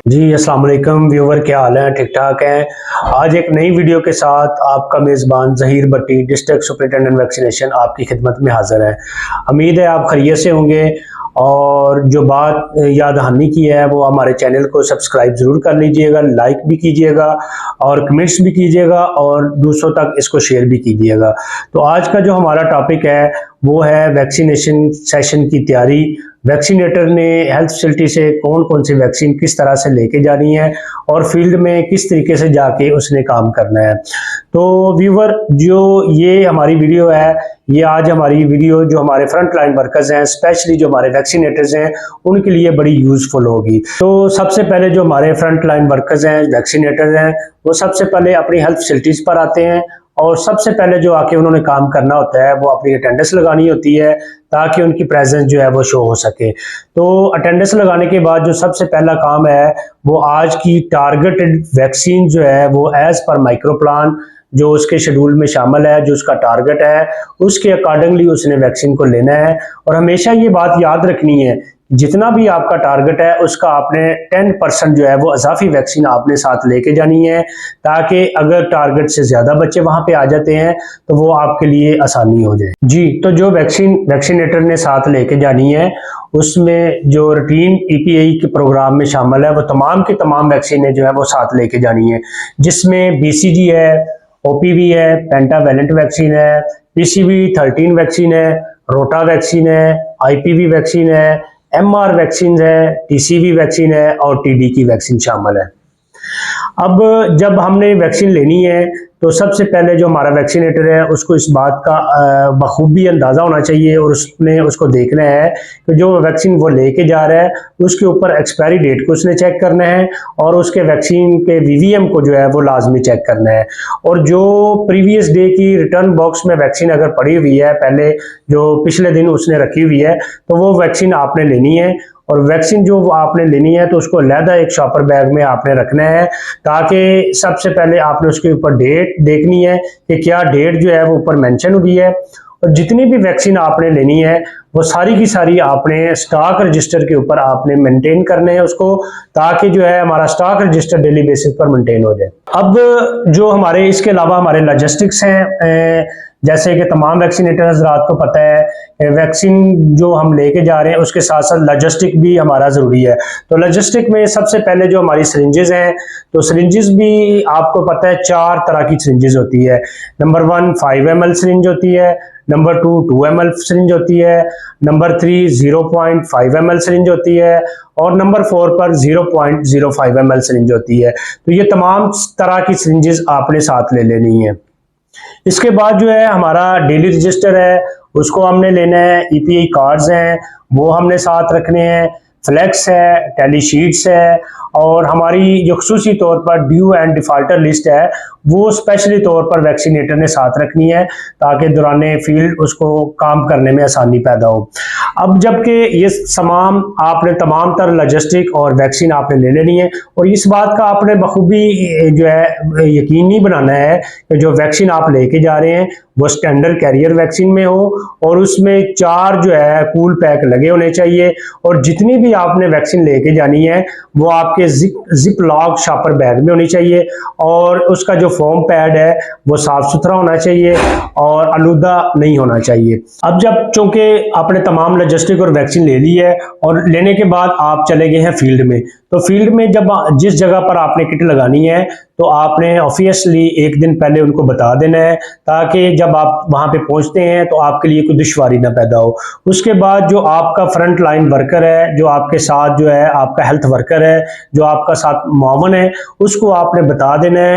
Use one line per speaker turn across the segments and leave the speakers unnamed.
जी अस्सलाम वालेकुम व्यूवर, क्या हाल है? ठीक ठाक हैं। आज एक नई वीडियो के साथ आपका मेज़बान ज़हीर भट्टी डिस्ट्रिक्ट सुपरिटेंडेंट वैक्सीनेशन आपकी खिदमत में हाज़िर है। उम्मीद है आप खैरियत से होंगे और जो बात याद दहानी की है वो हमारे चैनल को सब्सक्राइब ज़रूर कर लीजिएगा, लाइक भी कीजिएगा और कमेंट्स भी कीजिएगा और दूसरों तक इसको शेयर भी कीजिएगा। तो आज का जो हमारा टॉपिक है वो है वैक्सीनेशन सेशन की तैयारी। वैक्सीनेटर ने हेल्थ फैसिलिटी से कौन कौन सी वैक्सीन किस तरह से लेके जानी है और फील्ड में किस तरीके से जाके उसने काम करना है। तो व्यूवर, जो ये हमारी वीडियो है, ये आज हमारी वीडियो जो हमारे फ्रंट लाइन वर्कर्स हैं, स्पेशली जो हमारे वैक्सीनेटर्स हैं, उनके लिए बड़ी यूजफुल होगी। तो सबसे पहले जो हमारे फ्रंट लाइन वर्कर्स हैं, वैक्सीनेटर्स हैं, वो सबसे पहले अपनी हेल्थ फैसिलिटीज़ पर आते हैं और सबसे पहले जो आके उन्होंने काम करना होता है वो अपनी अटेंडेंस लगानी होती है ताकि उनकी प्रेजेंस जो है वो शो हो सके। तो अटेंडेंस लगाने के बाद जो सबसे पहला काम है वो आज की टारगेटेड वैक्सीन जो है वो एज पर माइक्रो प्लान जो उसके शेड्यूल में शामिल है, जो उसका टारगेट है, उसके अकॉर्डिंगली उसने वैक्सीन को लेना है। और हमेशा ये बात याद रखनी है, जितना भी आपका टारगेट है उसका आपने 10% जो है वो अजाफी वैक्सीन आपने साथ लेके जानी है, ताकि अगर टारगेट से ज़्यादा बच्चे वहाँ पे आ जाते हैं तो वो आपके लिए आसानी हो जाए। जी, तो जो वैक्सीनेटर ने साथ लेके जानी है उसमें जो रूटीन ईपीआई के प्रोग्राम में शामिल है वो तमाम की तमाम वैक्सीनें जो है वो साथ लेके जानी है, जिसमें बीसीजी है, ओपीवी है, पेंटावेलेंट वैक्सीन है, पीसीवी 13 वैक्सीन है, रोटा वैक्सीन है, आईपीवी वैक्सीन है, एमआर वैक्सीन है, टीसीवी वैक्सीन है और टीडी की वैक्सीन शामिल है। अब जब हमने वैक्सीन लेनी है तो सबसे पहले जो हमारा वैक्सीनेटर है उसको इस बात का बखूबी अंदाज़ा होना चाहिए और उसने उसको देखना है कि जो वैक्सीन वो लेके जा रहा है उसके ऊपर एक्सपायरी डेट को उसने चेक करना है और उसके वैक्सीन के वीवीएम को जो है वो लाजमी चेक करना है। और जो प्रीवियस डे की रिटर्न बॉक्स में वैक्सीन अगर पड़ी हुई है, पहले जो पिछले दिन उसने रखी हुई है, तो वो वैक्सीन आपने लेनी है। और वैक्सीन जो आपने लेनी है तो उसको अलहदा एक शॉपर बैग में आपने रखना है, ताकि सबसे पहले आपने उसके ऊपर डेट देखनी है कि क्या डेट जो है वो ऊपर मेंशन हुई है। और जितनी भी वैक्सीन आपने लेनी है वो सारी की सारी आपने स्टॉक रजिस्टर के ऊपर आपने मेंटेन करने हैं उसको, ताकि जो है हमारा स्टॉक रजिस्टर डेली बेसिस पर मेंटेन हो जाए। अब जो हमारे इसके अलावा हमारे लॉजिस्टिक्स हैं, जैसे कि तमाम वैक्सीनेटर हजरात को पता है वैक्सीन जो हम लेके जा रहे हैं उसके साथ साथ लॉजिस्टिक भी हमारा ज़रूरी है। तो लॉजिस्टिक में सबसे पहले जो हमारी सिरिंजेस हैं, तो सिरिंजेस भी आपको पता है 4 तरह की सिरिंजेस होती है। नंबर 1 5 ml सिरिंज होती है, नंबर 2 2 ml सिरिंज होती है, नंबर 3 0.5 ml सिरिंज होती है और नंबर 4 पर 0.05 ml सिरिंज होती है। तो ये तमाम तरह की सिरिंजेस आपने साथ ले लेनी है। इसके बाद जो है हमारा डेली रजिस्टर है, उसको हमने लेना है, ईपीआई कार्ड्स हैं वो हमने साथ रखने हैं, फ्लैक्स है, टैली शीट्स है और हमारी जो खुसूसी तौर पर ड्यू एंड डिफाल्टर लिस्ट है वो स्पेशली तौर पर वैक्सीनेटर ने साथ रखनी है, ताकि दौरान फील्ड उसको काम करने में आसानी पैदा हो। अब जबकि ये तमाम तर लॉजिस्टिक और वैक्सीन आपने ले लेनी है और इस बात का आपने बखूबी जो है यकीनी बनाना है कि जो वैक्सीन आप लेके जा रहे हैं वो स्टैंडर्ड कैरियर वैक्सीन में हो और उसमें 4 जो है कूल पैक लगे होने चाहिए। और जितनी भी आपने वैक्सीन लेके जानी है वो आपके जिप लॉक शॉपर बैग में होनी चाहिए और उसका जो फोम पैड है वो साफ सुथरा होना चाहिए और आलूदा नहीं होना चाहिए। अब जब चूंकि आपने तमाम लॉजिस्टिक और वैक्सीन ले ली है और लेने के बाद आप चले गए हैं फील्ड में, तो फील्ड में जब जिस जगह पर आपने किट लगानी है तो आपने ऑब्वियसली एक दिन पहले उनको बता देना है, ताकि जब आप वहां पे पहुंचते हैं तो आपके लिए कोई दुश्वारी ना पैदा हो। उसके बाद जो आपका फ्रंट लाइन वर्कर है, जो आपके साथ जो है आपका हेल्थ वर्कर है, जो आपका साथ मुआवन है, उसको आपने बता देना है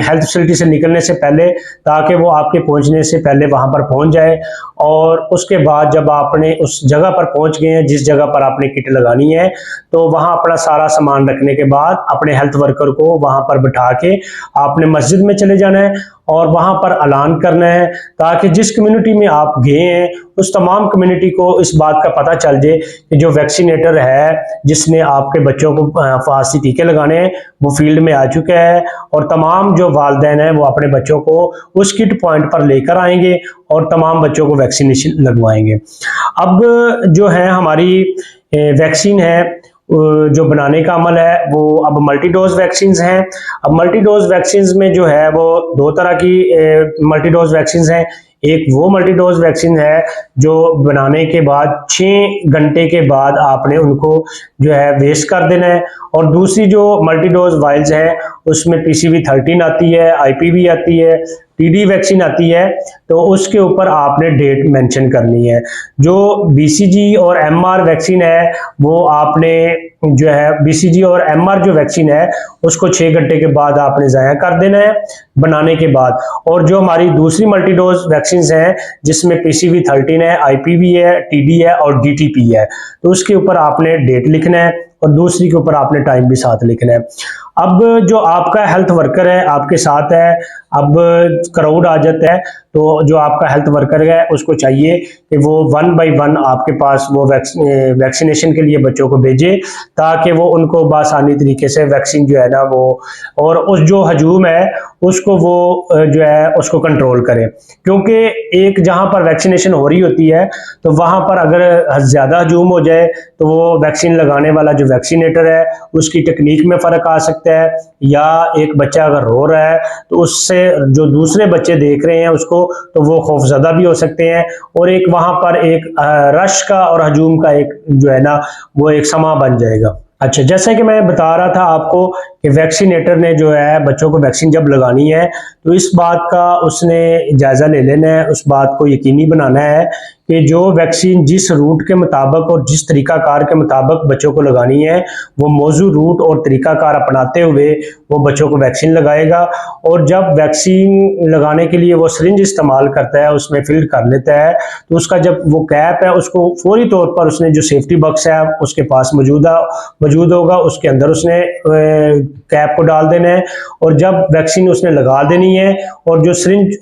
हेल्थ फैसिलिटी से निकलने से पहले, ताकि वो आपके पहुंचने से पहले वहां पर पहुंच जाए। और उसके बाद जब आपने उस जगह पर पहुंच गए हैं जिस जगह पर आपने किट लगानी है, तो वहां अपना सारा सामान रखने के बाद अपने हेल्थ वर्कर को वहां पर बिठा के आपने मस्जिद में चले जाना है और वहां पर ऐलान करना है, ताकि जिस कम्युनिटी में आप गए हैं उस तमाम कम्युनिटी को इस बात का पता चल जाए कि जो वैक्सीनेटर है जिसने आपके बच्चों को फांसी टीके लगाने हैं वो फील्ड में आ चुका है। और तमाम जो वालिदैन हैं वो अपने बच्चों को उस किट पॉइंट पर लेकर आएंगे और तमाम बच्चों को वैक्सीनेशन लगवाएंगे। अब जो है हमारी वैक्सीन है जो बनाने का अमल है वो अब मल्टी डोज वैक्सीन हैं। अब मल्टी डोज वैक्सीन में जो है वो दो तरह की मल्टी डोज वैक्सीन हैं। एक वो मल्टी डोज वैक्सीन है जो बनाने के बाद 6 घंटे के बाद आपने उनको जो है वेस्ट कर देना है, और दूसरी जो मल्टी डोज वाइल्स है उसमें PCV13 आती है, IPV आती है, TD वैक्सीन आती है। तो उसके ऊपर आपने डेट मेंशन करनी है। जो BCG और MR वैक्सीन है वो आपने जो है BCG और MR जो वैक्सीन है उसको 6 घंटे के बाद आपने ज़ाया कर देना है बनाने के बाद। और जो हमारी दूसरी मल्टी डोज वैक्सीन है जिसमें PCV13 है, IPV है, TD है और DTP है, तो उसके ऊपर आपने डेट लिखना है और दूसरी के ऊपर आपने टाइम भी साथ लिखना है। अब जो आपका हेल्थ वर्कर है आपके साथ है, अब क्राउड आ जाता है तो जो आपका हेल्थ वर्कर है उसको चाहिए कि वो 1 बाय 1 आपके पास वो वैक्सीनेशन के लिए बच्चों को भेजे, ताकि वो उनको बासानी तरीके से वैक्सीन जो है ना वो, और उस जो हजूम है उसको वो जो है उसको कंट्रोल करे। क्योंकि एक जहाँ पर वैक्सीनेशन हो रही होती है तो वहाँ पर अगर ज़्यादा हजूम हो जाए तो वो वैक्सीन लगाने वाला जो वैक्सीनेटर है उसकी टेक्निक में फ़र्क आ सकता है, या एक बच्चा अगर रो रहा है तो उससे जो दूसरे बच्चे देख रहे हैं उसको तो वो खौफजदा भी हो सकते हैं, और एक वहाँ पर एक रश का और हजूम का एक जो है ना वो एक समा बन जाएगा। अच्छा, जैसा कि मैं बता रहा था आपको कि वैक्सीनेटर ने जो है बच्चों को वैक्सीन जब लगानी है तो इस बात का उसने जायज़ा ले लेना है, उस बात को यकीनी बनाना है कि जो वैक्सीन जिस रूट के मुताबिक और जिस तरीक़ाकार के मुताबिक बच्चों को लगानी है वो मौजूद रूट और तरीक़ाकार अपनाते हुए वो बच्चों को वैक्सीन लगाएगा। और जब वैक्सीन लगाने के लिए वो सिरिंज इस्तेमाल करता है उसमें फिल कर लेता है तो उसका जब वो कैप है उसको फौरी तौर पर उसने जो सेफ्टी बॉक्स है उसके पास मौजूद होगा, उसके अंदर उसने कैप को डाल देना है, और जब वैक्सीन उसने लगा देनी है और जो सिरिंज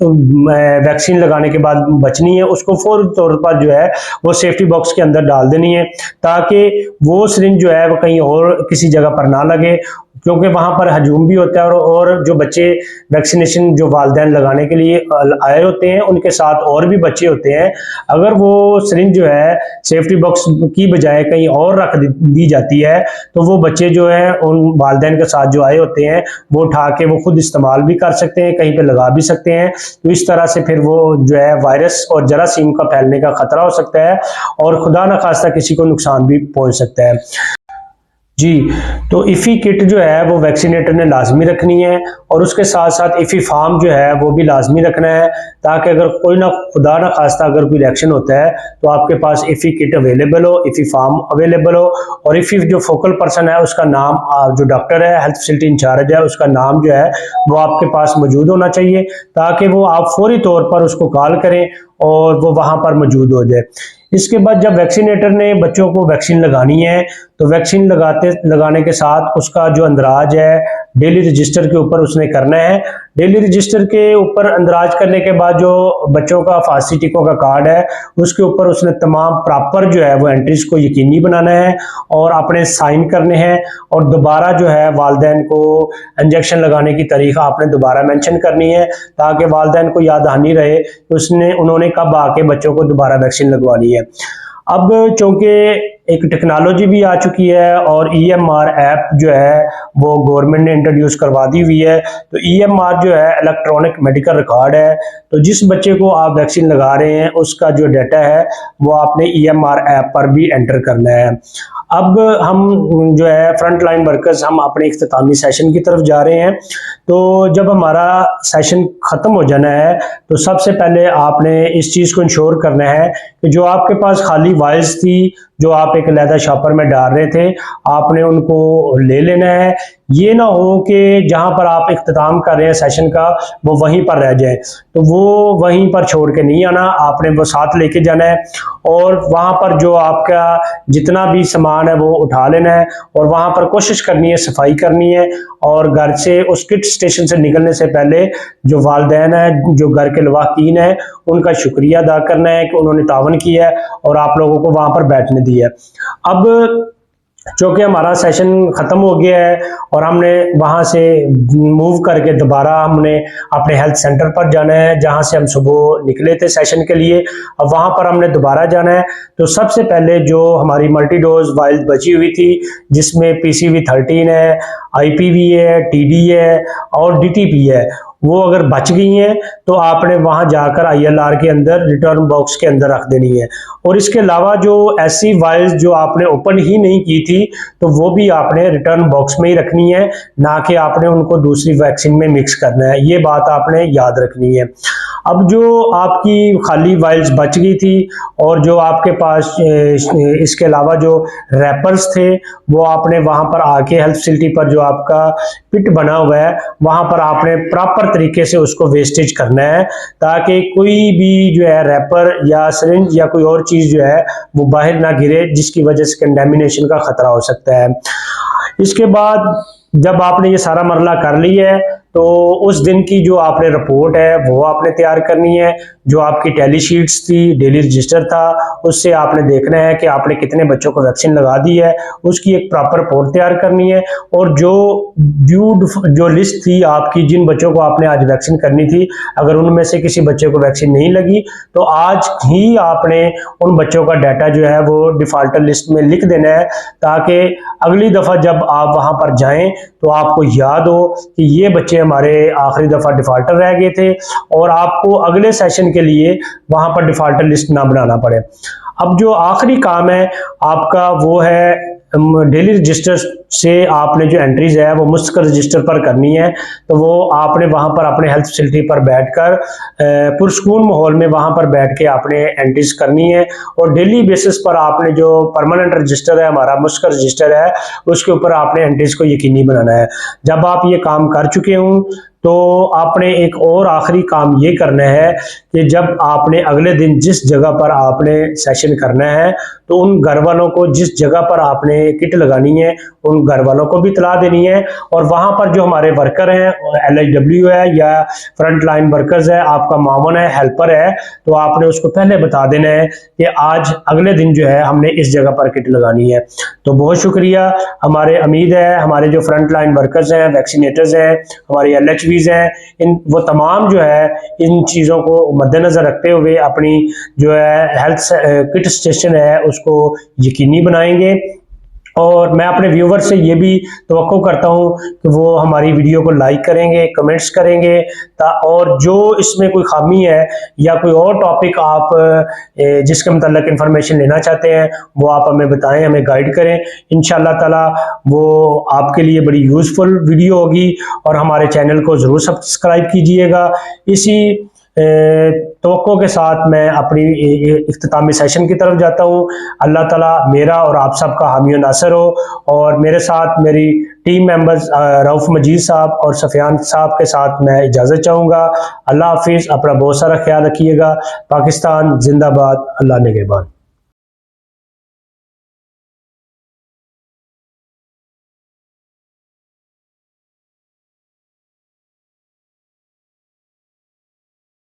वैक्सीन लगाने के बाद बचनी है उसको फौरी तौर पर जो है वो सेफ्टी बॉक्स के अंदर डाल देनी है, ताकि वो सिरिंज जो है वो कहीं और किसी जगह पर ना लगे, क्योंकि वहाँ पर हजूम भी होता है और जो बच्चे वैक्सीनेशन जो वालिदैन लगाने के लिए आए होते हैं उनके साथ और भी बच्चे होते हैं। अगर वो सिरिंज जो है सेफ्टी बॉक्स की बजाय कहीं और रख दी जाती है तो वो बच्चे जो है उन वालिदैन के साथ जो आए होते हैं वो उठा के वो खुद इस्तेमाल भी कर सकते हैं, कहीं पे लगा भी सकते हैं। तो इस तरह से फिर वो जो है वायरस और जरासीम का फैलने का खतरा हो सकता है और खुदा न खास्ता किसी को नुकसान भी पहुंच सकता है। जी, तो इफ़ी किट जो है वो वैक्सीनेटर ने लाजमी रखनी है, और उसके साथ साथ इफ़ी फार्म जो है वो भी लाजमी रखना है, ताकि अगर कोई ना खुदा ना खास्ता अगर कोई रिएक्शन होता है तो आपके पास इफ़ी किट अवेलेबल हो, इफ़ी फार्म अवेलेबल हो, और इफ़ी जो फोकल पर्सन है उसका नाम, जो डॉक्टर है हेल्थ फैसिलिटी इंचार्ज है उसका नाम जो है वो आपके पास मौजूद होना चाहिए, ताकि वो आप फौरी तौर पर उसको कॉल करें और वो वहाँ पर मौजूद हो जाए। इसके बाद जब वैक्सीनेटर ने बच्चों को वैक्सीन लगानी है तो वैक्सीन लगाने के साथ उसका जो अंदराज है डेली रजिस्टर के ऊपर उसने करना है। डेली रजिस्टर के ऊपर अंदराज करने के बाद जो बच्चों का फांसी टीकों का कार्ड है उसके ऊपर उसने तमाम प्रॉपर जो है वो एंट्रीज को यकीनी बनाना है और अपने साइन करने हैं, और दोबारा जो है वालिदैन को इंजेक्शन लगाने की तारीख आपने दोबारा मेंशन करनी है, ताकि वालिदैन को याद दहानी रहे कि उन्होंने कब आके बच्चों को दोबारा वैक्सीन लगवानी है। अब चूंकि एक टेक्नोलॉजी भी आ चुकी है और EMR ऐप जो है वो गवर्नमेंट ने इंट्रोड्यूस करवा दी हुई है, तो EMR जो है इलेक्ट्रॉनिक मेडिकल रिकॉर्ड है, तो जिस बच्चे को आप वैक्सीन लगा रहे हैं उसका जो डाटा है वो आपने EMR ऐप पर भी एंटर करना है। अब हम जो है फ्रंट लाइन वर्कर्स हम अपने इख्तितामी सेशन की तरफ जा रहे हैं। तो जब हमारा सेशन ख़त्म हो जाना है तो सबसे पहले आपने इस चीज़ को इंश्योर करना है कि जो आपके पास खाली वाइल्स थी जो आप एक अलहदा शॉपर में डाल रहे थे आपने उनको ले लेना है। ये ना हो कि जहाँ पर आप इख्तिताम कर रहे हैं सेशन का वो वहीं पर रह जाए, तो वो वहीं पर छोड़ के नहीं आना, आपने वो साथ लेके जाना है और वहाँ पर जो आपका जितना भी सामान है वो उठा लेना है, और वहाँ पर कोशिश करनी है सफाई करनी है, और घर से उस किट स्टेशन से निकलने से पहले जो वालिदैन है जो घर के लवाकीन है उनका शुक्रिया अदा करना है कि उन्होंने तावन किया है और आप लोगों को वहाँ पर बैठने दिया है। अब चूँकि हमारा सेशन ख़त्म हो गया है और हमने वहाँ से मूव करके दोबारा हमने अपने हेल्थ सेंटर पर जाना है, जहाँ से हम सुबह निकले थे सेशन के लिए। अब वहाँ पर हमने दोबारा जाना है। तो सबसे पहले जो हमारी मल्टी डोज वाइल्स बची हुई थी, जिसमें PCV13 है, IPV है, TD है और DTP है, वो अगर बच गई हैं तो आपने वहाँ जाकर ILR के अंदर रिटर्न बॉक्स के अंदर रख देनी है। और इसके अलावा जो ऐसी वाइल्स जो आपने ओपन ही नहीं की थी, तो वो भी आपने रिटर्न बॉक्स में ही रखनी है, ना कि आपने उनको दूसरी वैक्सीन में मिक्स करना है। ये बात आपने याद रखनी है। अब जो आपकी खाली वाइल्स बच गई थी और जो आपके पास इसके अलावा जो रैपर्स थे, वो आपने वहाँ पर आके हेल्थ फैसिलिटी पर जो आपका पिट बना हुआ है, वहाँ पर आपने प्रॉपर तरीके से उसको वेस्टेज करना है, ताकि कोई भी जो है रैपर या सिरिंज या कोई और चीज़ जो है वो बाहर ना गिरे, जिसकी वजह से कंटेमिनेशन का खतरा हो सकता है। इसके बाद जब आपने ये सारा मरला कर लिया है, तो उस दिन की जो आपने रिपोर्ट है वो आपने तैयार करनी है। जो आपकी टैली शीट्स थी, डेली रजिस्टर था, उससे आपने देखना है कि आपने कितने बच्चों को वैक्सीन लगा दी है, उसकी एक प्रॉपर रिपोर्ट तैयार करनी है। और जो लिस्ट थी आपकी, जिन बच्चों को आपने आज वैक्सीन करनी थी, अगर उनमें से किसी बच्चे को वैक्सीन नहीं लगी, तो आज ही आपने उन बच्चों का डाटा जो है वो डिफॉल्टर लिस्ट में लिख देना है, ताकि अगली दफ़ा जब आप वहाँ पर जाएं तो आपको याद हो कि ये बच्चे हमारे आखिरी दफ़ा डिफॉल्टर रह गए थे, और आपको अगले सेशन के लिए वहाँ पर डिफॉल्टर लिस्ट ना बनाना पड़े। अब जो आखिरी काम है आपका वो है डेली रजिस्टर से आपने जो एंट्रीज है वो मुस्तकिल रजिस्टर पर करनी है। तो वो आपने वहाँ पर अपने हेल्थ फैसिलिटी पर बैठकर पुरसकून माहौल में वहाँ पर बैठ के आपने एंट्रीज करनी है। और डेली बेसिस पर आपने जो परमानेंट रजिस्टर है, हमारा मुस्तकिल रजिस्टर है, उसके ऊपर आपने एंट्रीज को यकीनी बनाना है। जब आप ये काम कर चुके हों तो आपने एक और आखिरी काम ये करना है कि जब आपने अगले दिन जिस जगह पर आपने सेशन करना है, तो उन घर वालों को जिस जगह पर आपने किट लगानी है, उन घर वालों को भी इतला देनी है। और वहाँ पर जो हमारे वर्कर हैं, LHW है या फ्रंट लाइन वर्कर्स है, आपका मामन है, हेल्पर है, तो आपने उसको पहले बता देना है कि आज अगले दिन जो है हमने इस जगह पर किट लगानी है। तो बहुत शुक्रिया। हमारे उम्मीद है हमारे जो फ्रंट लाइन वर्कर्स हैं, वैक्सीनेटर्स हैं, हमारे LHVs हैं, इन वो तमाम जो है इन चीज़ों को मद्देनज़र रखते हुए अपनी जो है हेल्थ किट स्टेशन है उसको यकीनी बनाएंगे। और मैं अपने व्यूवर से ये भी तवक्को करता हूँ कि वो हमारी वीडियो को लाइक करेंगे, कमेंट्स करेंगे, और जो इसमें कोई खामी है या कोई और टॉपिक आप जिसके मतलब इंफॉर्मेशन लेना चाहते हैं, वो आप हमें बताएं, हमें गाइड करें। इंशाल्लाह ताला वो आपके लिए बड़ी यूज़फुल वीडियो होगी। और हमारे चैनल को ज़रूर सब्सक्राइब कीजिएगा। इसी तवक्को के साथ मैं अपनी इख्तितामी सेशन की तरफ जाता हूँ। अल्लाह ताला मेरा और आप सबका हामी और नासर हो। और मेरे साथ मेरी टीम मेंबर्स रऊफ़ मजीद साहब और सफ़ियान साहब के साथ मैं इजाज़त चाहूँगा। अल्लाह हाफिज़। अपना बहुत सारा ख्याल रखिएगा। पाकिस्तान जिंदाबाद। अल्लाह निगहबान।